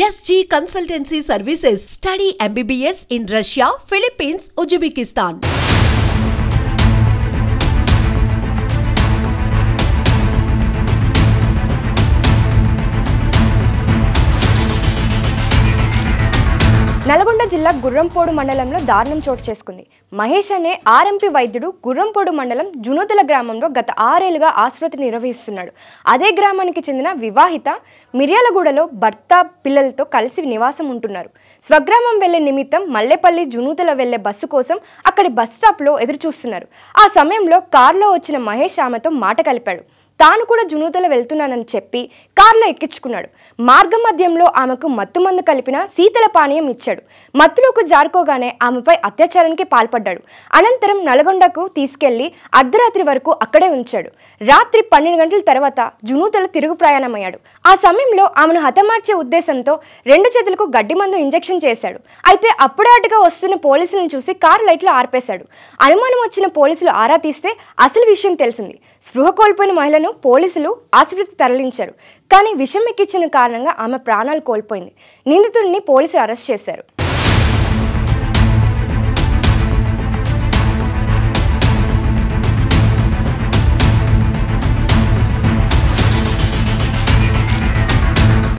SG Consultancy Services. Study MBBS in Russia, Philippines, Uzbekistan. Nalgonda జిల్లా గుర్రంపోడు మండలంలో దారుణం చోటు చేసుకుంది. మహేష్ అనే ఆర్ఎంపీ వైద్యుడు గుర్రంపోడు మండలం జునూదల గ్రామంలో గత 6 ఏళ్లుగా ఆసుపత్రి నిర్వహిస్తున్నాడు. అదే గ్రామానికి చెందిన వివాహిత మిర్యాలగూడలో భర్త పిల్లలతో కలిసి నివాసం ఉంటున్నారు. స్వగ్రామం వెళ్లే నిమిత్తం మల్లేపల్లి జునూదల వెళ్లే బస్సు కోసం అక్కడి బస్ స్టాప్లో ఎదురు చూస్తున్నారు. ఆ సమయంలో కారులో వచ్చిన మహేష్ ఆమెతో మాట కలిపాడు. తాను కూడా జునూదల వెళ్తున్నానని చెప్పి కారులో ఎక్కించుకున్నాడు. మార్గ మధ్యంలో ఆమెకు మత్తుమందు కలిపిన శీతల పానీయం ఇచ్చాడు. మత్తులోకి జారుకోగానే ఆమెపై అత్యాచారానికి పాల్పడ్డాడు. అనంతరం నల్గొండకు తీసుకెళ్లి అర్ధరాత్రి వరకు అక్కడే ఉంచాడు. రాత్రి 12 గంటల తర్వాత జునూదల తిరుగు ప్రయాణమయ్యాడు. ఆ సమయంలో ఆమెను హతమార్చే ఉద్దేశంతో 2 చేతులకు గడ్డి మందు ఇంజెక్షన్ చేశాడు. అయితే అప్పుడే అటుగా వస్తున్న పోలీసులను చూసి కారు లైట్లు ఆర్పేశాడు. అనుమానం వచ్చిన పోలీసులు ఆరా తీస్తే అసలు విషయం తెలిసింది. స్పృహ కోల్పోయిన మహిళను పోలీసులు ఆసుపత్రికి తరలించారు. కానీ విషం ఎక్కించిన కారణంగా ఆమె ప్రాణాలు కోల్పోయింది. నిందితుడిని పోలీసులు అరెస్ట్ చేశారు.